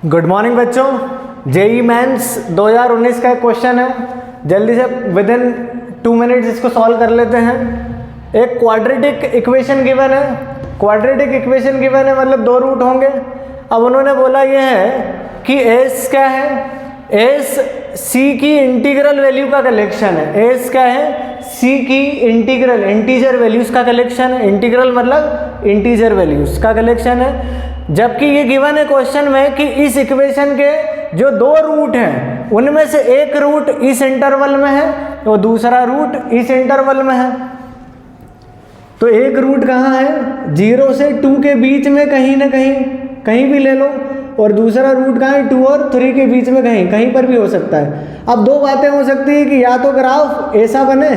Good morning बच्चों। JEE mains 2019 का एक क्वेश्चन है, जल्दी से विद इन 2 मिनट्स इसको सॉल्व कर लेते हैं। एक क्वाड्रेटिक इक्वेशन गिवन है, क्वाड्रेटिक इक्वेशन गिवन है मतलब दो रूट होंगे। अब उन्होंने बोला ये है कि एस क्या है, एस सी की इंटीग्रल वैल्यू का कलेक्शन है। एस क्या है, सी की इंटीग्रल इंटीजर वैल्यूज का कलेक्शन है। इंटीग्रल मतलब इंटीजर वैल्यूज का कलेक्शन है। जबकि ये गिवन है क्वेश्चन में कि इस इक्वेशन के जो दो रूट हैं उनमें से एक रूट इस इंटरवल में है और दूसरा रूट इस इंटरवल में है। तो एक रूट कहाँ है, 0 से 2 के बीच में कहीं ना कहीं, कहीं भी ले लो, और दूसरा रूट कहाँ है, 2 और 3 के बीच में कहीं, कहीं पर भी हो सकता है। अब दो बातें हो सकती है कि या तो ग्राफ ऐसा बने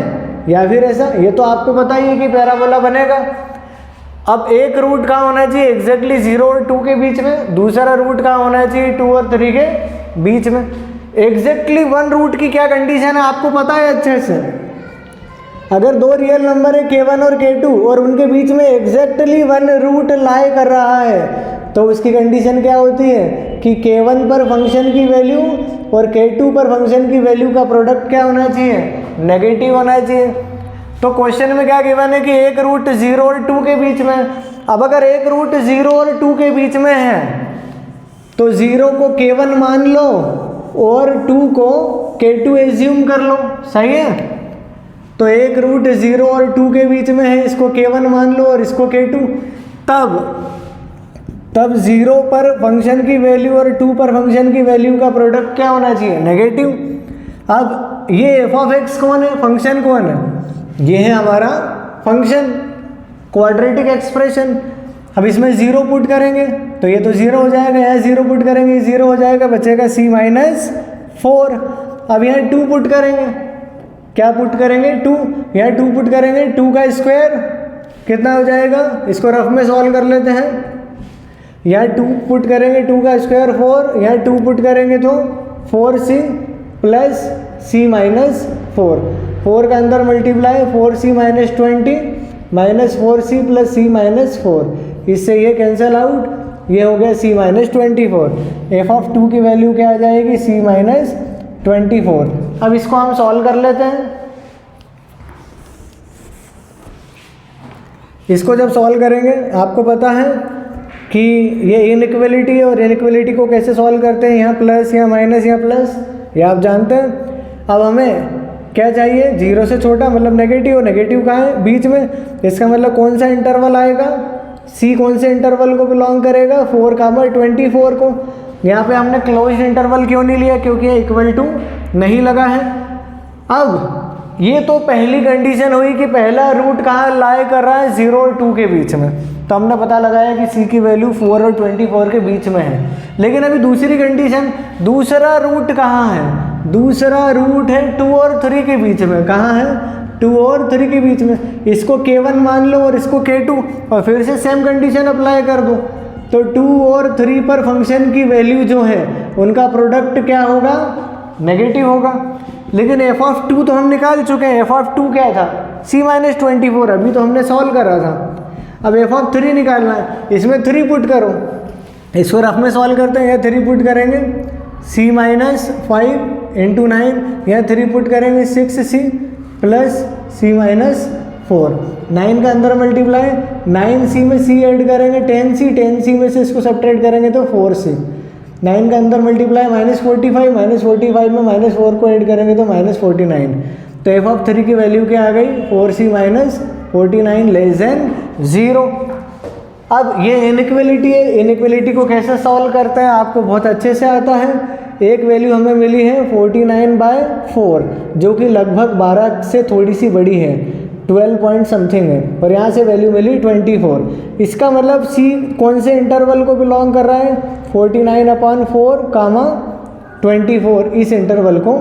या फिर ऐसा। ये तो आपको पता ही है कि पैराबोला बनेगा। अब एक रूट कहाँ होना चाहिए, एग्जैक्टली 0 और 2 के बीच में, दूसरा रूट कहाँ होना चाहिए, 2 और 3 के बीच में। एग्जैक्टली वन रूट की क्या कंडीशन है आपको पता है अच्छे से। अगर दो रियल नंबर है k1 और k2 और उनके बीच में एग्जैक्टली वन रूट लाई कर रहा है तो उसकी कंडीशन क्या होती है कि k1 पर फंक्शन की वैल्यू और k2 पर फंक्शन की वैल्यू का प्रोडक्ट क्या होना चाहिए, नेगेटिव होना चाहिए। तो क्वेश्चन में क्या गिवन है कि एक रूट 0 और 2 के बीच में। अब अगर एक रूट 0 और 2 के बीच में है तो 0 को k1 मान लो और 2 को k2 एज्यूम कर लो, सही है। तो एक रूट 0 और 2 के बीच में है, इसको k1 मान लो और इसको k2। तब 0 पर फंक्शन की वैल्यू और 2 पर फंक्शन की वैल्यू का प्रोडक्ट क्या होना चाहिए, नेगेटिव। अब ये एफ ऑफ एक्स कौन है, फंक्शन कौन है, ये है हमारा फंक्शन, क्वाड्रेटिक एक्सप्रेशन। अब इसमें 0 पुट करेंगे तो ये तो 0 हो जाएगा, यहाँ 0 पुट करेंगे 0 हो जाएगा, बचेगा c-4। अब यहाँ 2 पुट करेंगे, क्या पुट करेंगे, 2, यहाँ 2 पुट करेंगे, 2 का स्क्वायर कितना हो जाएगा, इसको रफ में सॉल्व कर लेते हैं। यहाँ 2 पुट करेंगे, 2 का स्क्वायर 4, यहाँ 2 पुट करेंगे तो 4c प्लस c-4, 4 का अंदर multiply 4c minus 20 minus 4c plus c-4, इससे ये कैंसिल आउट, ये हो गया c-24। एफ ऑफ 2 की वैल्यू क्या आ जाएगी, c-24। अब इसको हम सॉल्व कर लेते हैं। इसको जब सॉल्व करेंगे आपको पता है कि ये इनइक्वलिटी है और इनइक्वलिटी को कैसे सॉल्व करते हैं, यहाँ प्लस या माइनस या प्लस, ये आप जानते हैं। अब हमें क्या चाहिए, 0 से छोटा मतलब नेगेटिव, और नेगेटिव कहाँ है, बीच में। इसका मतलब कौन सा इंटरवल आएगा, सी कौन से इंटरवल को बिलोंग करेगा, 4, 24 को। यहाँ पे हमने क्लोज्ड इंटरवल क्यों नहीं लिया, क्योंकि इक्वल टू नहीं लगा है। अब ये तो पहली कंडीशन हुई कि पहला रूट कहाँ लाई कर रहा है, 0 और 2 के बीच में, तो हमने पता लगाया कि सी की वैल्यू 4 और 24 के बीच में है। लेकिन अभी दूसरी कंडीशन, दूसरा रूट कहाँ है, दूसरा रूट है 2 और 3 के बीच में। कहाँ है, 2 और 3 के बीच में। इसको k1 मान लो और इसको k2, और फिर से सेम कंडीशन अप्लाई कर दो। तो 2 और 3 पर फंक्शन की वैल्यू जो है उनका प्रोडक्ट क्या होगा, नेगेटिव होगा। लेकिन एफ ऑफ 2 तो हम निकाल चुके हैं। एफ ऑफ 2 क्या था, c-24, अभी तो हमने सॉल्व करा था। अब एफ ऑफ 3 निकालना है, इसमें 3 पुट करो, इसको रफ में सॉल्व करते हैं। यहाँ 3 पुट करेंगे, c-5 इंटू 9, यहाँ 3 पुट करेंगे 6c प्लस c-4, 9 का अंदर मल्टीप्लाई, 9c में c ऐड करेंगे 10c, 10c में से इसको सब्ट्रैक्ट करेंगे तो 4c, 9 का अंदर मल्टीप्लाई -45, -45 में -4 को ऐड करेंगे तो -49। तो एफ ऑफ 3 की वैल्यू क्या आ गई, 4c-49 लेस देन 0। अब ये इनइक्वलिटी है, इनइक्वलिटी को कैसे सॉल्व करते हैं आपको बहुत अच्छे से आता है। एक वैल्यू हमें मिली है 49/4 जो कि लगभग 12 से थोड़ी सी बड़ी है, 12 पॉइंट समथिंग है, और यहाँ से वैल्यू मिली 24। इसका मतलब सी कौन से इंटरवल को बिलोंग कर रहा है, 49/4, 24 इस इंटरवल को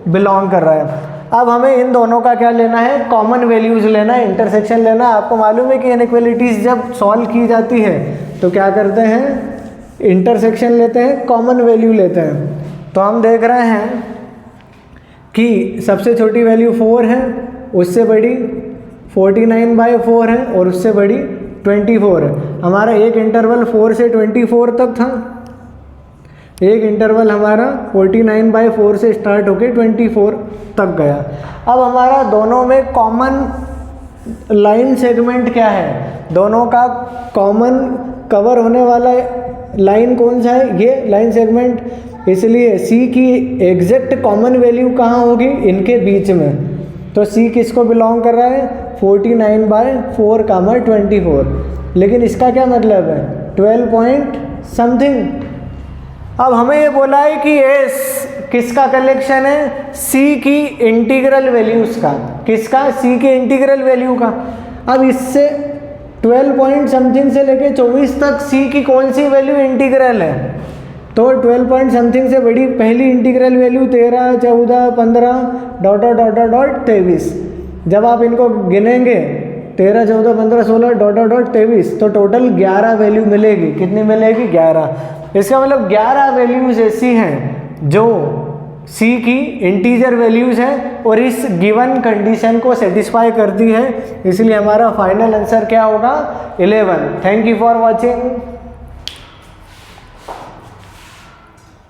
बिलोंग कर रहा है। अब हमें इन दोनों का क्या लेना है, कॉमन वैल्यूज लेना है, इंटरसेक्शन लेना है। आपको मालूम है कि इनइक्वलिटीज जब सॉल्व की जाती है तो क्या करते हैं, इंटरसेक्शन लेते हैं, कॉमन वैल्यू लेते हैं। तो हम देख रहे हैं कि सबसे छोटी वैल्यू 4 है, उससे बड़ी 49/4 है और उससे बड़ी 24 है। हमारा एक इंटरवल 4 से 24 तक था। एक इंटरवल हमारा 49/4 से स्टार्ट होके 24 तक गया। अब हमारा दोनों में कॉमन लाइन सेगमेंट क्या है, दोनों का कॉमन कवर होने वाला लाइन कौन सा है, ये लाइन सेगमेंट, इसलिए सी की एग्जैक्ट कॉमन वैल्यू कहाँ होगी, इनके बीच में। तो सी किसको बिलोंग कर रहा है, 49/4 कामा 24, लेकिन इसका क्या मतलब है 12 पॉइंट समथिंग। अब हमें ये बोला है कि एस किसका कलेक्शन है, सी की इंटीग्रल वैल्यूज़ का, किसका, सी की इंटीग्रल वैल्यू का। अब इससे 12 पॉइंट समथिंग से लेके 24 तक सी की कौन सी वैल्यू इंटीग्रल है, तो 12 पॉइंट समथिंग से बड़ी पहली integral value 13, 14, 15 dot dot dot dot dot 23। जब आप इनको गिनेंगे 13, 14, 15, 16 डॉट डॉट डॉट 23, तो टोटल 11 वैल्यू मिलेगी। कितनी मिलेगी, 11। इसका मतलब 11 वैल्यूज ऐसी हैं जो सी की इंटीजर वैल्यूज हैं और इस गिवन कंडीशन को सेटिस्फाई करती है, इसलिए हमारा फाइनल आंसर क्या होगा 11। Thank you for watching.